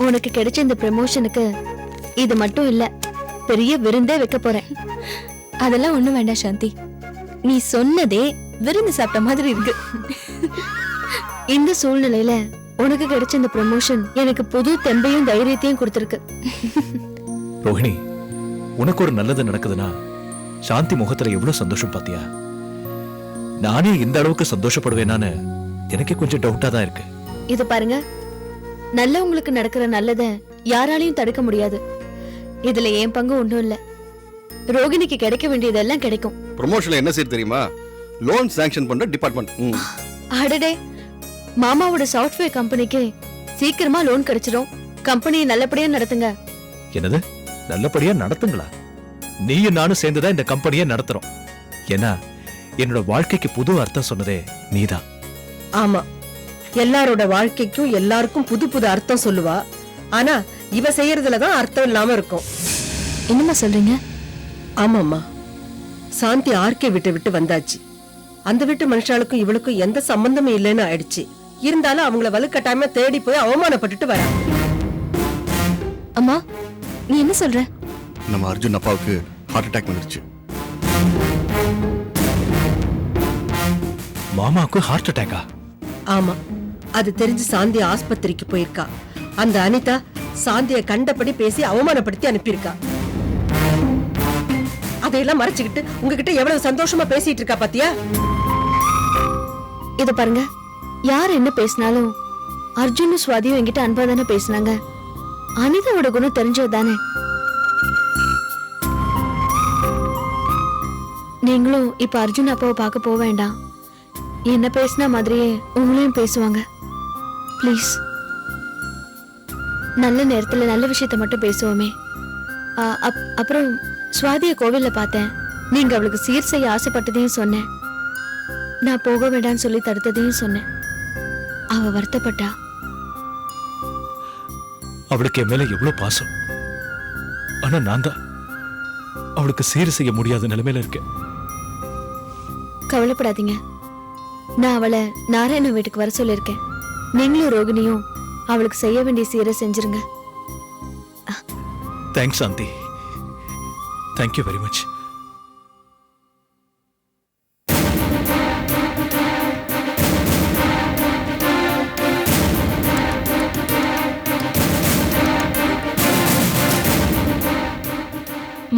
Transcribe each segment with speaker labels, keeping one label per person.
Speaker 1: உனக்கு கிடைச்ச இந்த ப்ரமோஷனுக்கு இது மட்டும் இல்ல, பெரிய விருந்தே வைக்க போறேன்.
Speaker 2: அதெல்லாம் ஒண்ணும் வேண்டாம் சாந்தி, நீ சொன்னதே விருந்து சாப்பிட்ட மாதிரி இருக்கு.
Speaker 1: இந்த சூழ்நிலையில உனக்கு கிடைச்ச இந்த ப்ரமோஷன் எனக்கு புது தெம்பையும் தைரியத்தையும் கொடுத்திருக்கு.
Speaker 3: ரோஹிணி, உனக்கு ஒரு நல்லது நடக்குதுன்னா சாந்தி முகத்துல எவ்வளவு சந்தோஷம் பாத்தியா? நானே இந்த அளவுக்கு சந்தோஷப்படுவேனான்னு எனக்கு கொஞ்சம் டவுட்டா தான் இருக்கு.
Speaker 1: இது பாருங்க, நல்லவங்களுக்கு நடக்கிற நல்லத யாராலையும் தடுக்க முடியாது. இதுல என் பங்கு ஒண்ணும் இல்ல. ரோகிணிக்கு கிடைக்க வேண்டியதெல்லாம் கிடைக்கும்.
Speaker 4: ப்ரமோஷன்ல என்ன செய்ய தெரியுமா? லோன் சாங்ஷன் பண்ற டிபார்ட்மெண்ட்.
Speaker 1: அடடே, மாமாவோட சாஃப்ட்வேர் கம்பெனிக்கு சீக்கிரமா லோன் கிடைச்சிரும். கம்பெனியை நல்லபடியா நடத்துங்க.
Speaker 3: என்னது நல்லபடியா நடத்துங்களா? நீயும் நானும் சேர்ந்துதான் இந்த கம்பெனியை நடத்துறோம். ஏன்னா என்னோட வாழ்க்கைக்கு புது அர்த்தம் சொன்னதே நீதான்.
Speaker 5: ஆமா, எல்லாரோட வாழ்க்கைக்கும் எல்லாருக்கும் புது புது அர்த்தம் சொல்லுவா. ஆனா இவ செய்யறதுலதான் அர்த்தம் இல்லாம இருக்கும்.
Speaker 2: என்னம்மா சொல்றீங்க?
Speaker 5: ஆமாம்மா, சாந்தி ஆர்கே விட்டு வந்தாச்சு. அந்த வீட்டு மனுஷாளுக்கும் இவளுக்கும் எந்த சம்பந்தமும் இல்லைன்னு ஆயிடுச்சு. இருந்தாலும் அவங்கள வலுக்கட்டாயமா தேடி போய் அவமானப்பட்டுட்டு வரா.
Speaker 2: அம்மா, நீ என்ன சொல்ற?
Speaker 4: நம்ம அர்ஜுன் அப்பாவுக்கு ஹார்ட் அட்டாக் வந்துருச்சு.
Speaker 3: மாமாவுக்கு ஹார்ட் அட்டாக்கா?
Speaker 5: ஆமா, அது தெரிஞ்சு சாந்தி ஆஸ்பத்திரிக்கு போயிருக்கா. அந்த அனிதா சாந்திய கண்டபடி பேசி அவமானப்படுத்தி அனுப்பியிருக்கா. அதையெல்லாம் மறைச்சுக்கிட்டு உங்ககிட்ட எவ்வளவு சந்தோஷமா பேசிட்டு இருக்கா பாத்தியா?
Speaker 1: இத பாருங்க, யார் என்ன பேசினாலும் அர்ஜுனும் சுவாதியும் என்கிட்ட அன்பா தானே பேசினாங்க. அனிதாவோட குணம் தெரிஞ்சது தானே. நீங்களும் இப்ப அர்ஜுன் அப்பாவை பார்க்க போக வேண்டாம். என்ன பேசின மாதிரியே உங்களையும் பேசுவாங்க. ப்ளீஸ், நல்ல நேரத்துல நல்ல விஷயத்த மட்டும் பேசுவோமே. அப்புறம் சுவாதிய கோவில்ல பார்த்தேன். நீங்க அவளுக்கு சீர் செய்ய ஆசைப்பட்டதையும் சொன்னேன். நான் போக வேண்டாம்னு சொல்லி தடுத்ததையும் சொன்னேன். அவ வருத்தப்பட்டா.
Speaker 3: அவளுக்கு என் மேல எவ்வளவு பாசம். ஆனா நான் தான் அவளுக்கு சீர் செய்ய முடியாத நிலைமையில இருக்கேன்.
Speaker 1: கவலைப்படாதீங்க, நான் அவளை நாராயண வீட்டுக்கு வர சொல்லிருக்கேன். நீங்களும் ரோகிணியும் அவளுக்கு செய்ய வேண்டிய சீரை செஞ்சிருங்க.
Speaker 3: தேங்க்ஸ் சாந்தி, தேங்க்யூ வெரி மச்.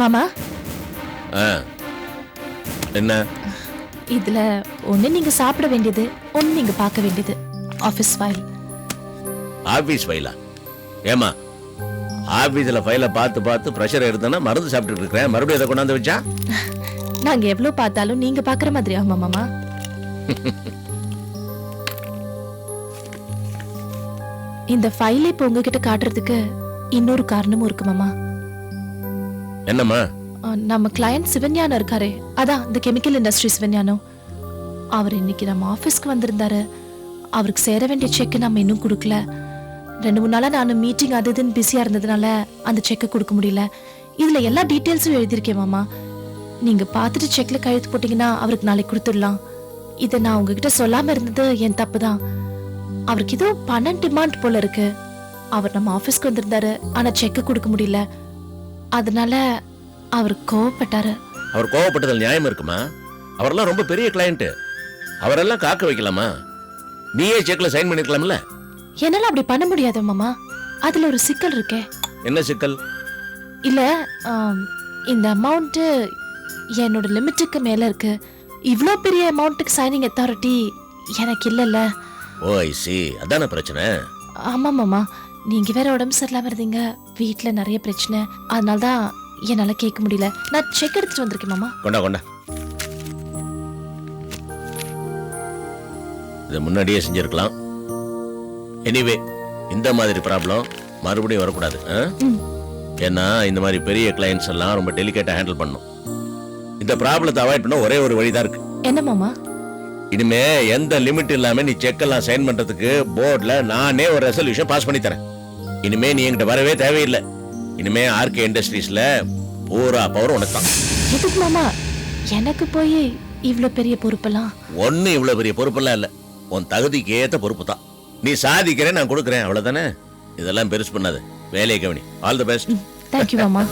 Speaker 2: மாமா,
Speaker 6: என்ன?
Speaker 2: இதுல ஒண்ணு நீங்க சாப்பிட வேண்டியது, ஒண்ணு நீங்க பார்க்க வேண்டியது. Office file.
Speaker 6: ஆபீஸ் ஃபைலா? ஏமா, ஆபீஸ்ல ஃபைல பார்த்து பிரஷர் எடுத்தனா மருந்து சாப்பிட்டு இருக்கேன். மறுபடியும் அதை கொண்டாந்து வச்சா?
Speaker 2: நாங்க எவ்வளவு பார்த்தாலும் நீங்க பாக்குற மாதிரி ஆமா மாமா. இந்த ஃபைலை இப்ப உங்ககிட்ட காட்டுறதுக்கு இன்னொரு காரணமும் இருக்கு மாமா.
Speaker 6: என்னம்மா?
Speaker 2: நம்ம கிளையண்ட் சிவஞானம் இருக்காரே, அதான் இந்த கெமிக்கல் இண்டஸ்ட்ரி சிவஞானம். அவர் இன்னைக்கு நம்ம ஆபீஸ்க்கு வந்திருந்தாரு. அவருக்கு சேர வேண்டிய செக் நம்ம இன்னும் கொடுக்கல. 2-3 நாளா நான் மீட்டிங் அது இதுன்னு பிஸியா இருந்ததுனால அந்த செக்கை கொடுக்க முடியல. இதுல எல்லா டீட்டெயில்ஸும் எழுதியிருக்கேன் மாமா. நீங்க பார்த்துட்டு செக்ல கையெழுத்து போட்டீங்கன்னா அவருக்கு நாளைக்கு கொடுத்துடலாம். இதை நான் உங்ககிட்ட சொல்லாம இருந்தது என் தப்பு தான். அவருக்கு ஏதோ பணம் டிமாண்ட் போல இருக்கு. அவர் நம்ம ஆபீஸ்க்கு வந்திருந்தாரு, ஆனா செக்கை கொடுக்க முடியல. அதனால அவர் கோவப்பட்டாரு.
Speaker 6: அவர் கோவப்பட்டதில் நியாயம் இருக்குமா? அவரெல்லாம் ரொம்ப பெரிய கிளையண்ட். அவரெல்லாம் காக்க வைக்கலாமா? நீயே செக்ல சைன் பண்ணிருக்கலாம்ல.
Speaker 2: என்னால அப்படி பண்ண முடியாது மாமா. அதுல ஒரு சிக்கல் இருக்கே.
Speaker 6: என்ன சிக்கல்?
Speaker 2: இல்ல, இந்த அமௌண்ட் என்னோட லிமிட்டுக்கு மேல இருக்கு. இவ்ளோ பெரிய அமௌண்ட்டுக்கு சைனிங் அத்தாரிட்டி எனக்கு இல்லல்ல.
Speaker 6: ஓ ஐ சி, அதான பிரச்சனை.
Speaker 2: ஆமா மாமா, நீங்க வேற உடம்பு சரியில்லாம இருந்தீங்க, வீட்டுல நிறைய பிரச்சனை. அதனாலதான் என்னால கேட்க முடியல. நான் செக் எடுத்துட்டு வந்திருக்கேன் மாமா.
Speaker 6: கொண்டா. இதை முன்னாடியே செஞ்சிருக்கலாம். எனிவே, இந்த மாதிரி ப்ராப்ளம் மறுபடியும் வரக்கூடாது. ஏன்னா இந்த மாதிரி பெரிய கிளையன்ட்ஸ் எல்லாம் ரொம்ப டெலிகேட்டா ஹேண்டில் பண்ணும். இந்த ப்ராப்ளத்தை அவாய்ட் பண்ண ஒரே ஒரு வழிதான் இருக்கு.
Speaker 2: என்ன மாமா?
Speaker 6: இனிமே எந்த லிமிட் இல்லாம நீ செக் எல்லாம் சைன் பண்றதுக்கு போர்ட்ல நானே ஒரு ரெசல்யூஷன் பாஸ் பண்ணி தரேன். இனிமே நீ என்கிட்ட வரவே தேவையில்லை. இனிமே ஆர்கே இண்டஸ்ட்ரீஸ்ல பூரா பவர் உனக்கு தான்.
Speaker 2: எதுக்கு மாமா எனக்கு போய் இவ்ளோ பெரிய பொறுப்பெல்லாம்?
Speaker 6: ஒண்ணு இவ்வளவு பெரிய பொறுப்பெல்லாம் இல்ல, உன் தகுதிக்கு ஏத்த பொறுப்பு தான். நீ சாதிக்கிறேன், நான் கொடுக்குறேன், அவ்வளவுதானே. இதெல்லாம் பெருசு பண்ணாது, வேலையை கவனி. All the best.
Speaker 2: தேங்க்யூ மாமா.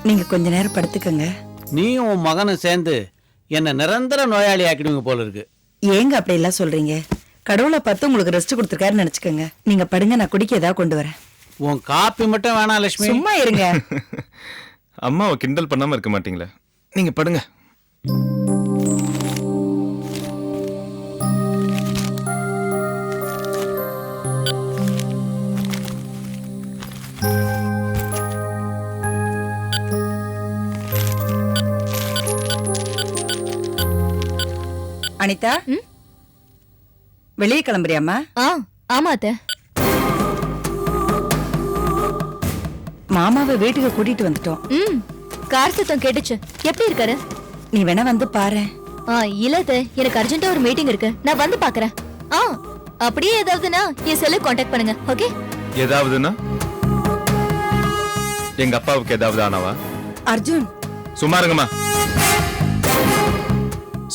Speaker 7: நீங்க கொஞ்ச நேரம் படுத்துக்கங்க.
Speaker 8: நீயும் உன் மகனும் சேர்ந்து என்ன நிரந்தர நோயாளி ஆக்கிடுவீங்க போல இருக்கு.
Speaker 7: ஏங்க அப்படி எல்லாம் சொல்றீங்க? கடவுளை பார்த்து உங்களுக்கு ரெஸ்ட் கொடுத்துருக்காருன்னு நினைச்சுக்கோங்க. நீங்க படுங்க, நான் குடிக்க ஏதாவது கொண்டு வரேன்.
Speaker 8: உன் காப்பி மட்டும் வேணாம் லட்சுமி.
Speaker 7: சும்மா இருங்க.
Speaker 9: அம்மாவை கிண்டல் பண்ணாம இருக்க மாட்டீங்களா? நீங்க படுங்க.
Speaker 7: அனிதா, வெளியே கிளம்புறியாமா?
Speaker 1: ஆமா அத்தை.
Speaker 7: மாமாவை வீட்டுக்கு கூட்டிட்டு வந்துட்டோம்.
Speaker 1: கார் சத்தம் கேட்டுச்சு. எப்படி இருக்காரு?
Speaker 7: நீ வேணா வந்து பாரு.
Speaker 1: இல்ல அத்தை, எனக்கு அர்ஜென்ட்டா ஒரு மீட்டிங் இருக்கு, நான் வந்து பாக்குறேன். அப்படியே ஏதாவதுன்னா என் செல்ல காண்டாக்ட் பண்ணுங்க. ஓகே?
Speaker 9: ஏதாவதுன்னா எங்க அப்பாவுக்கு ஏதாவது ஆனவா?
Speaker 7: அர்ஜுன்,
Speaker 9: சும்மா இருங்கம்மா.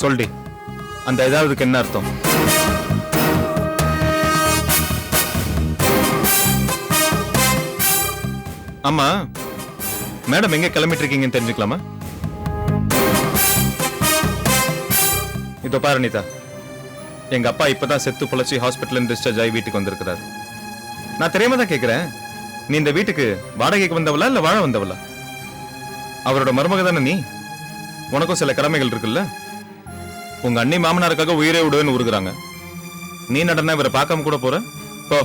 Speaker 9: சொல்டி, அந்த ஏதாவதுக்கு என்ன அர்த்தம்? அம்மா, மேடம் எங்க கிளம்பிட்டு இருக்கீங்கன்னு தெரிஞ்சுக்கலாமா? இதோ பாரு அனிதா, எங்க அப்பா இப்பதான் செத்து பொழைச்சி ஹாஸ்பிட்டல் டிஸ்சார்ஜ் ஆகி வீட்டுக்கு வந்திருக்கிறாரு. நான் தெரியாம தான் கேக்குறேன், நீ இந்த வீட்டுக்கு வாடகைக்கு வந்தவளா இல்ல வாழ வந்தவளா? அவரோட மருமக தானே நீ, உனக்கும் சில கடமைகள் இருக்குல்ல. உங்க அண்ணி மாமனாருக்காக உயிரே விடுவேன்னு உருகுறாங்க. நீ நடனா இவரை பார்க்காம கூட போற? போ.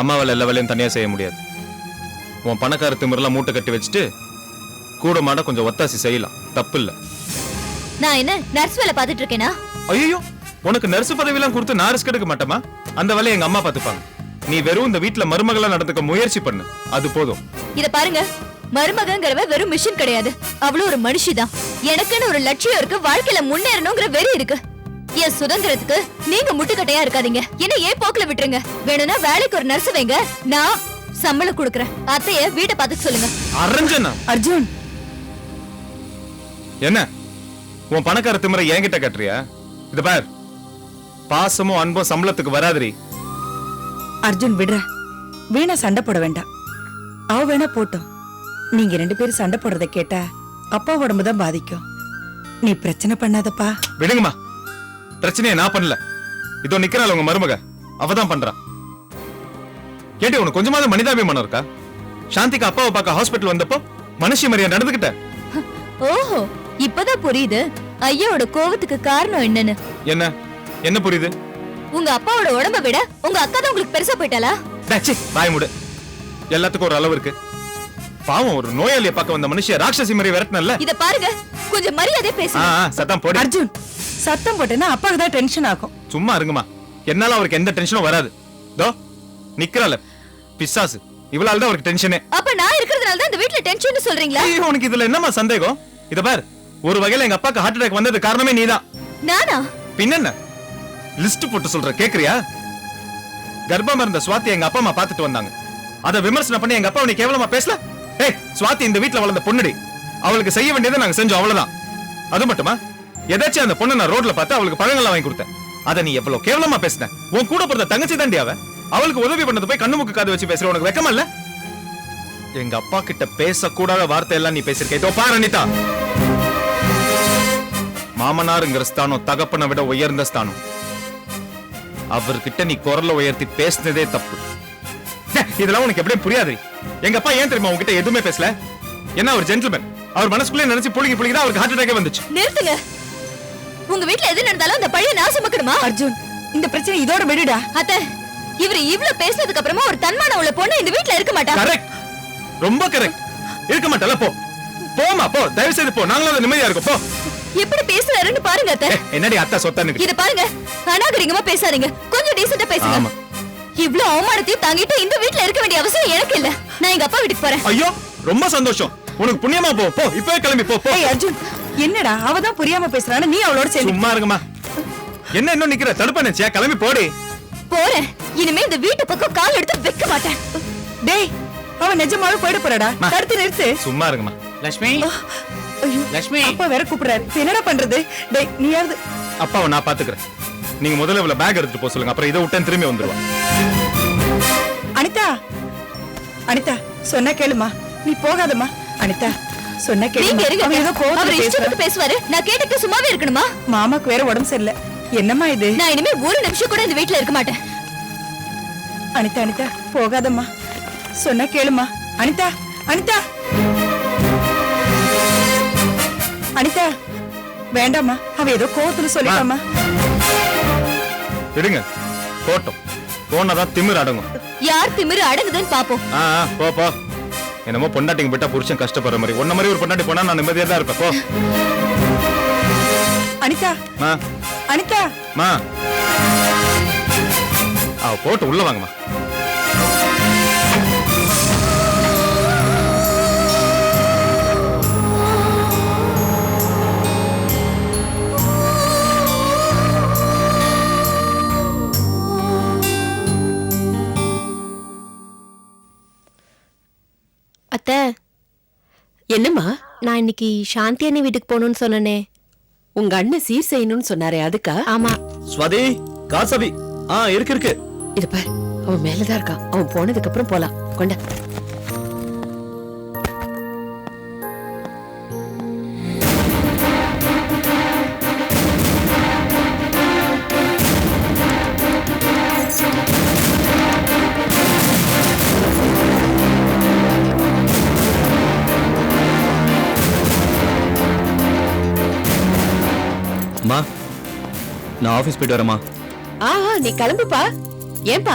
Speaker 9: அம்மாவால் எல்லா வேலையும் தனியா செய்ய முடியாது. உன் பணக்கார திமிரெல்லாம் மூட்டை கட்டி வச்சுட்டு கூட மாட கொஞ்சம் ஒத்தாசி செய்யலாம், தப்பு இல்ல.
Speaker 1: நான் என்ன நர்ஸ் வேலை பார்த்துட்டு இருக்கேனா?
Speaker 9: ஐயோ, உனக்கு நர்ஸ் பதவி எல்லாம் கொடுத்து நான் ரிஸ்க் எடுக்க மாட்டேமா? அந்த வேலையை எங்க அம்மா பாத்துப்பாங்க. நீ வெறும் இந்த வீட்டுல மருமகளா நடந்துக்க முயற்சி பண்ணு, அது போதும்.
Speaker 1: இத பாருங்க, மருமகங்கிறவ வெறும் மிஷின் கிடையாது, அவளும் ஒரு மனுஷிதான். எனக்குன்னு ஒரு லட்சியம் இருக்கு, வாழ்க்கையில முன்னேறணுங்கிற வெறி இருக்கு. என் சுதந்திரத்துக்கு நீங்க முட்டுக்கட்டையா இருக்காதீங்க. என்ன ஏன் போக்குல விட்டுருங்க. வேணும்னா வேலைக்கு ஒரு நர்ஸ் வைங்க, நான் சம்பளம் கொடுக்கறேன். அத்தைய வீட்டை பார்த்து சொல்லுங்க.
Speaker 9: அரஞ்சனா.
Speaker 7: அர்ஜுன்,
Speaker 9: என்ன உன் பணக்கார திமிரை என்கிட்ட கட்டுறியா? இது பார், பாசமும் அன்பும் சம்பளத்துக்கு வராதுரி.
Speaker 7: அர்ஜுன் விடுற. வீணா சண்டை போட வேண்டாம். அவ வேணா போட்டோம். நீங்க 2 பேரும் சண்டை போடுறத கேட்டா அப்பா உடம்புதான் பாதிக்கும். நீ பிரச்சனை பண்ணாதப்பா.
Speaker 9: விடுங்கம்மா, பிரச்சனையை நான் பண்ணல. இதோ நிக்கிறாள் உங்க மருமக, அவதான் பண்றா. கேட்டு உனக்கு கொஞ்சமாவது மனிதாபிமானம் இருக்கா? சாந்திக்கு அப்பாவை பார்க்க ஹாஸ்பிட்டல் வந்தப்போ மனுஷி மரியா நடந்துகிட்ட.
Speaker 1: ஓஹோ, இப்பதான் புரியுது ஐயாவோட கோவத்துக்கு காரணம் என்னன்னு.
Speaker 9: என்ன என்ன புரியுது?
Speaker 1: உங்க அப்பாவோட உடம்ப விட உங்க அக்கா தான் உங்களுக்கு பெருசா போயிட்டாளா?
Speaker 9: வாய் மூடு. எல்லாத்துக்கும் ஒரு அளவு இருக்கு. பாவம், ஒரு நோயாளியை பார்க்க வந்த மனுஷிய ராட்சசி மாதிரி விரட்டனல்ல.
Speaker 1: இத பாருங்க, கொஞ்சம் மரியாதை பேசுங்க.
Speaker 9: சத்தம் போடு.
Speaker 7: அர்ஜுன், சத்தம் போட்டேன்னா அப்பாக்கு தான் டென்ஷன் ஆகும்.
Speaker 9: சும்மா இருங்கம்மா, என்னால அவருக்கு எந்த டென்ஷனும் வராது. தோ நிக்கறால பிசாசு, இவளால தான் அவருக்கு டென்ஷனே.
Speaker 1: அப்ப நான் இருக்கிறதுனால தான் இந்த வீட்ல டென்ஷன் சொல்றீங்களா?
Speaker 9: உனக்கு இதுல என்னமா சந்தேகம்? இத பார், ஒரு வகையில எங்க அப்பாக்கு ஹார்ட் அட்டாக் வந்தது காரணமே நீதான்.
Speaker 1: நானா?
Speaker 9: பின்ன லிஸ்ட் போட்டு சொல்ற, கேக்குறியா? கர்ப்பமா இருந்த சுவாதி எங்க அப்பா அம்மா பாத்துட்டு வந்தாங்க. அத விமர்சனம் பண்ணி எங்க அப்பா நீ கேவலமா பேசல. ஏய், சுவாதி இந்த வீட்ல வளர்ந்த பொண்ணுடி, அவளுக்கு செய்ய வேண்டியதை நாங்க செஞ்சோம், அவ்வளவுதான். அது மட்டுமா, ஏதாச்சும் அந்த பொண்ணை நான் ரோட்ல பார்த்து அவளுக்கு பழங்கள்லாம் வாங்கி கொடுத்தேன். அத நீ எவ்வளவு கேவலமா பேசின. உன் கூட பிறந்த தங்கச்சி தாண்டி அவ. அவளுக்கு உதவி பண்ணது போய் கண்ணு மூக்கு காது வச்சு பேசுற உனக்கு வெக்கமா இல்ல? எங்க அப்பா கிட்ட பேசக்கூடாத வார்த்தை எல்லாம் நீ பேசிருக்க. இதோ பாரு அனிதா, மாமனாருங்கிற ஸ்தானம் தகப்பனை விட உயர்ந்த ஸ்தானம். அவர்கிட்ட நீ குரலை உயர்த்தி பேசினதே தப்பு. இதெல்லாம் உனக்கு எப்படியும் புரியாது. எங்க அப்பா ஏன் தெரியுமா உங்ககிட்ட எதுவுமே பேசல? என்ன ஒரு ஜென்டில்மேன், அவர் மனசுக்குள்ளே நினைச்சு புளிங்க தான் அவருக்கு ஹார்ட் அட்டாக்கே வந்துச்சு.
Speaker 1: நிறுத்துங்க. உங்க வீட்ல எது நடந்தாலும் அந்த பழைய நான் சுமக்கணுமா?
Speaker 7: அர்ஜுன், இந்த பிரச்சனை இதோட விடுடா.
Speaker 1: அத்தை, இவர் இவ்ளோ பேசினதுக்கு அப்புறமா ஒரு தன்மான உள்ள பொண்ணு இந்த வீட்ல இருக்க மாட்டா.
Speaker 9: கரெக்ட், ரொம்ப கரெக்ட். இருக்க மாட்டல, போ போமா போ, தயவு செய்து போ, நாங்களும் நிம்மதியா இருக்கோம், போ.
Speaker 1: எப்படி பேசுறாருன்னு பாருங்க அத்தை.
Speaker 9: என்னடி அத்தா சொத்தான்னு
Speaker 1: இத பாருங்க, அநாகரிகமா பேசாதீங்க, கொஞ்சம் டீசெண்டா பேசுங்க.
Speaker 9: ஆமா.
Speaker 1: இவ்ளோ அவமானத்தையும் தாங்கிட்டு இந்த வீட்ல இருக்க வேண்டிய அவசியம் எனக்கு இல்ல. நான் எங்க அப்பா வீட்டுக்கு போறேன்.
Speaker 9: ஐயோ, ரொம்ப சந்தோஷம். உனக்கு புண்ணியமா போ, போ இப்பவே கிளம்பி போ, போ.
Speaker 7: ஏய் அர்ஜுன், என்னடா அவதான் புரியாம பேசுறானே, நீ அவளோட சேர்ந்து.
Speaker 9: சும்மா இருங்கம்மா. என்ன இன்னும் நிக்கிற, தடுப்பா நினைச்சியா? கிளம்பி போடி.
Speaker 1: போறேன். இனிமே இந்த வீட்டு பக்கம் கால் எடுத்து வைக்க மாட்டேன்.
Speaker 7: டேய், அவன் நிஜமாவே போயிட போறாடா.
Speaker 9: மா.
Speaker 7: தடுத்து நிறுத்து.
Speaker 9: சும்மா இருங்கம்மா.
Speaker 8: லட்சுமி
Speaker 7: ஐயோ,
Speaker 8: லட்சுமி
Speaker 7: அப்பா வேற கூப்பிடுறாரு. இப்ப என்னடா பண்றது? டேய், நீயாவது.
Speaker 9: அப்பாவை நான் பாத்துக்கிறேன். நீங்க முதல்ல இவள பேக் எடுத்துட்டு போக சொல்லுங்க, அப்புறம் இதை விட்டேன் திரும்பி வந்துருவா.
Speaker 7: அனிதா, அனிதா சொன்னா கேளுமா, நீ போகாதம்மா. அனிதா சொன்னா
Speaker 1: நீங்க
Speaker 7: கேளுமா.
Speaker 1: இருங்க.
Speaker 7: அவன் ஏதோ கோவத்துல
Speaker 1: அவர்
Speaker 7: பேசுறான்.
Speaker 1: இஷ்டத்துக்கு பேசுவாரு. நான் கேட்டுட்டு சும்மாவே இருக்கணுமா?
Speaker 7: மாமாக்கு வேற உடம்பு சரியில்லை. என்னம்மா இது?
Speaker 1: நான் இனிமே ஒரு நிமிஷம் கூட இந்த வீட்ல இருக்க மாட்டேன்.
Speaker 7: அனிதா, அனிதா போகாதம்மா, சொன்னா கேளுமா. அனிதா, அனிதா, அனிதா வேண்டாம்மா, அவ ஏதோ கோவத்துல சொல்லிட்டாமா.
Speaker 9: விடுங்க, போட்டோம். போனாதான் திமிர் அடங்கும்.
Speaker 1: யார் திமிரு அடங்குதுன்னு பாப்போம்.
Speaker 9: போ போ. என்னமோ பொண்டாட்டிங்க போயிட்டா புருஷன் கஷ்டப்படுற மாதிரி, ஒன்ன மாதிரி ஒரு பொண்டாட்டி போனா நான் நிம்மதியா தான் இருப்பேன், போ.
Speaker 7: அனிதா,
Speaker 9: மா
Speaker 7: அனிதா,
Speaker 9: மா போட்டு உள்ள வாங்கம்மா.
Speaker 1: அத்தை,
Speaker 5: என்னம்மா,
Speaker 1: நான் இன்னைக்கு சாந்தி அண்ணி வீட்டுக்கு போகணும்னு சொன்னனே.
Speaker 5: உங்க அண்ணன் சீர் செய்யணும்னு சொன்னாரே, அதுக்கா?
Speaker 1: ஆமா.
Speaker 3: ஸ்வாதி, காசபி. இருக்கு.
Speaker 5: இது பார், அவன் மேலதான் இருக்கான். அவன் போனதுக்கு அப்புறம் போலாம். கொண்ட.
Speaker 3: அம்மா, நான் ஆபீஸ் போயிட்டு வரேம்மா.
Speaker 5: நீ கிளம்புப்பா. ஏன்பா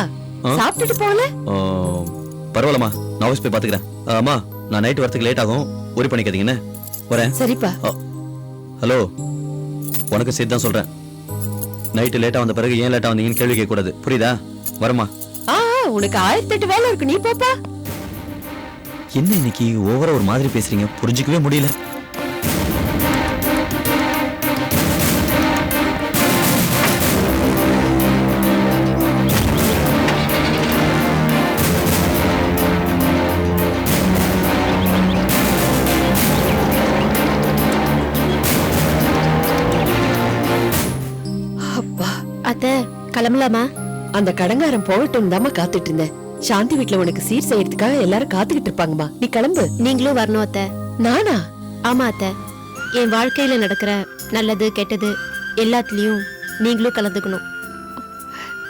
Speaker 5: சாப்பிட்டுட்டு போகல?
Speaker 3: பரவாயில்லம்மா, நான் ஆபீஸ் போய் பாத்துக்கிறேன். அம்மா, நான் நைட் வரதுக்கு லேட் ஆகும், ஒரி பண்ணிக்காதீங்கன்னு வரேன்.
Speaker 5: சரிப்பா.
Speaker 3: ஹலோ, உனக்கு சேர்த்து தான் சொல்றேன். நைட்டு லேட்டா வந்த பிறகு ஏன் லேட்டா வந்தீங்கன்னு கேள்வி கேட்க கூடாது, புரியுதா? வரமா.
Speaker 5: உனக்கு 1008 வேலை இருக்கு, நீ போப்பா.
Speaker 3: என்ன இன்னைக்கு ஓவரா ஒரு மாதிரி பேசுறீங்க, புரிஞ்சுக்கவே முடியல.
Speaker 1: அத்தை, கிளம்பலாமா?
Speaker 5: அந்த கடங்காரன் போகட்டும் தாமா காத்துட்டு இருந்தேன். சாந்தி வீட்டுல உனக்கு சீர் செய்யறதுக்காக எல்லாரும் காத்துக்கிட்டு இருப்பாங்கம்மா. நீ கிளம்பு.
Speaker 1: நீங்களும் வரணும் அத்தை.
Speaker 5: நானா?
Speaker 1: ஆமா அத்தை, என் வாழ்க்கையில நடக்கிற நல்லது கெட்டது எல்லாத்துலயும் நீங்களும் கலந்துக்கணும்.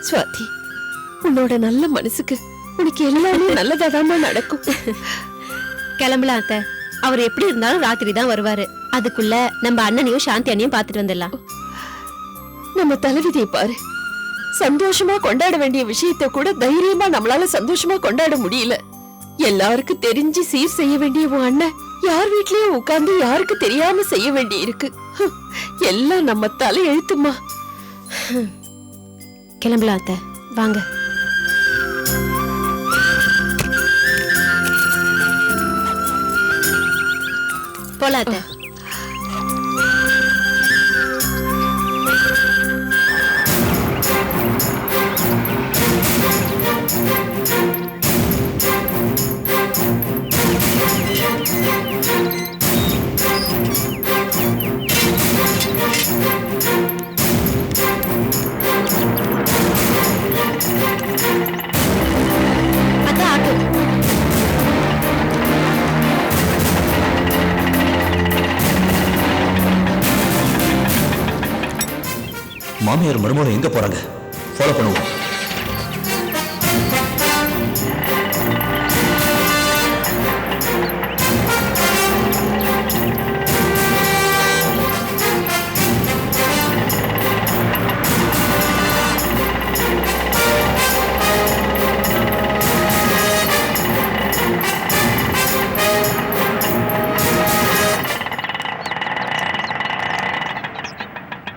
Speaker 5: ஸ்வாதி, உன்னோட நல்ல மனசுக்கு உனக்கு எல்லாமே நல்லதாதாமா நடக்கும்.
Speaker 1: கிளம்பலாம் அத்தை. அவர் எப்படி இருந்தாலும் ராத்திரி தான் வருவாரு. அதுக்குள்ள நம்ம அண்ணனையும் சாந்தி அண்ணியும் பாத்துட்டு வந்துடலாம்.
Speaker 5: நம்ம தலைவிதியை பாரு. சந்தோஷமா கொண்டாட வேண்டிய விஷயத்தை கூட தைரியமா நம்மளால சந்தோஷமா கொண்டாட முடியல. எல்லாருக்கும் தெரிஞ்சு சீர் செய்ய வேண்டிய உன் அண்ணன் யார் வீட்லயும் உட்கார்ந்து யாருக்கு தெரியாம செய்ய வேண்டி இருக்கு. எல்லாம் நம்ம தலை எழுத்துமா.
Speaker 1: கிளம்பலாம் அத்தை, வாங்க. போலாம் அத்தை. அத்தை, ஆட்டோ.
Speaker 3: மாமியார் மருமகளும் எங்க போறாங்க? ஃபாலோ பண்ணுவோம்.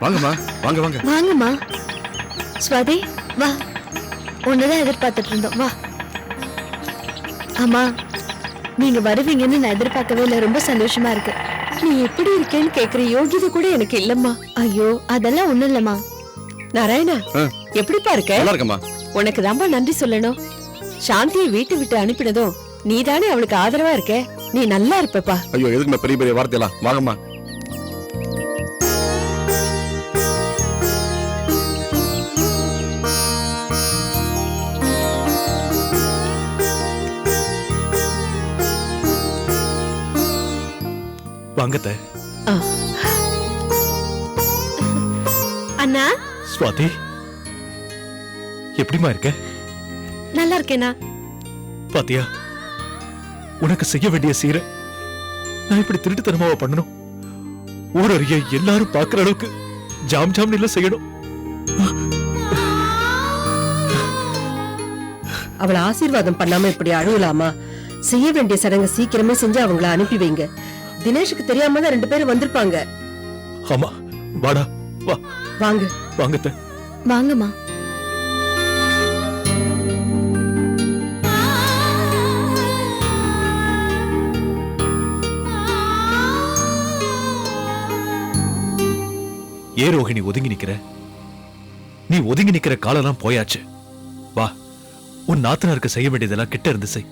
Speaker 4: வாங்கம்மா வாங்க வாங்க
Speaker 1: வாங்கம்மா. ஸ்வாதி வா, உன்னதான் எதிர்பார்த்துட்டு இருந்தோம், வா. ஆமா, நீங்க வருவீங்கன்னு நான் எதிர்பார்க்கவே இல்லை, ரொம்ப சந்தோஷமா இருக்கு.
Speaker 5: நீ எப்படி இருக்கேன்னு கேக்குற யோகிதை கூட எனக்கு இல்லம்மா.
Speaker 1: ஐயோ அதெல்லாம் ஒண்ணும் இல்லம்மா.
Speaker 5: நாராயணா,
Speaker 4: ஆ.
Speaker 5: எப்படிப்பா இருக்க?
Speaker 4: நல்லா இருக்கம்மா.
Speaker 5: உனக்கு தான்பா நன்றி சொல்லணும். சாந்தியை வீட்டு விட்டு அனுப்பினதும் நீதானே அவளுக்கு ஆதரவா இருக்க. நீ நல்லா இருப்பப்பா.
Speaker 4: ஐயோ எதுக்குமா பெரிய பெரிய வார்த்தையெல்லாம், வாங்கம்மா.
Speaker 3: வாங்கத்த.
Speaker 5: ஆ.
Speaker 1: அண்ணா
Speaker 3: சுவாதி, எப்படிமா இருக்க?
Speaker 1: நல்லா இருக்கேனா?
Speaker 3: பாத்தியா, உனக்கு செய்ய வேண்டிய சீரை நான் இப்படி திருட்டுத்தனமாவா பண்ணணும்? ஊரறிய எல்லாரும் பாக்குற அளவுக்கு ஜாம் ஜாம் இல்ல செய்யணும்.
Speaker 5: அவளை ஆசீர்வாதம் பண்ணாம இப்படி அழுவலாமா? செய்ய வேண்டிய சடங்கு சீக்கிரமே செஞ்சு அவங்கள அனுப்பி வைங்க. தினேஷுக்கு தெரியாம தான் 2 பேரும் வந்திருப்பாங்க.
Speaker 3: ஆமா, வாடா வா.
Speaker 5: வாங்க
Speaker 3: வாங்கத்த.
Speaker 1: வாங்கம்மா.
Speaker 3: ஏ ரோஹிணி ஒதுங்கி நிக்கிற? நீ ஒதுங்கி நிக்கிற காலெல்லாம் போயாச்சு. வா, உன் நாத்தனாருக்கு செய்ய வேண்டியதெல்லாம் கிட்ட இருந்து செய்.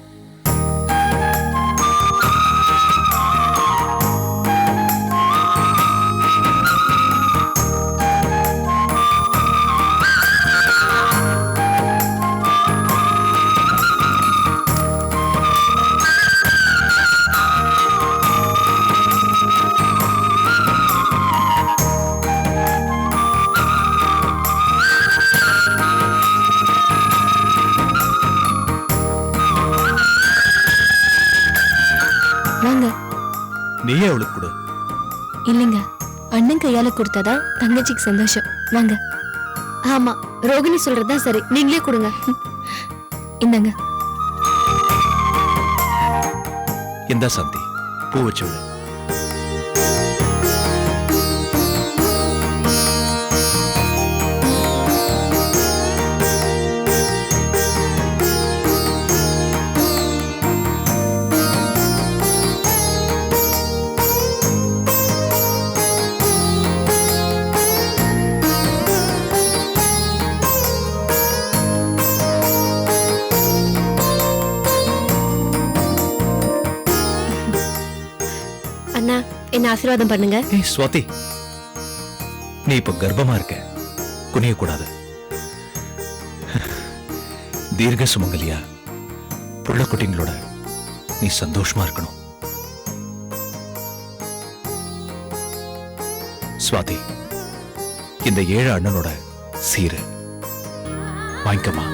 Speaker 1: வாங்க.
Speaker 3: நீயே அவளுக்கு கொடு.
Speaker 1: இல்லைங்க, அண்ணன் கையால கொடுத்தாதான் தங்கச்சிக்கு சந்தோஷம். வாங்க. ஆமா, ரோகிணி சொல்றதுதான் சரி, நீங்களே கொடுங்க. இந்தாங்க.
Speaker 3: இந்தா சாந்தி, பூ வச்சு விடு.
Speaker 1: அண்ணா, என்ன ஆசீர்வாதம் பண்ணுங்க.
Speaker 3: ஏய் சுவாதி, நீ இப்ப கர்ப்பமா இருக்க, குனிய கூடாது. தீர்க்க சுமங்கலியா புள்ள குட்டிங்களோட நீ சந்தோஷமா இருக்கணும். சுவாதி, இந்த 7 அண்ணனோட சீரு வாங்கிக்கமா.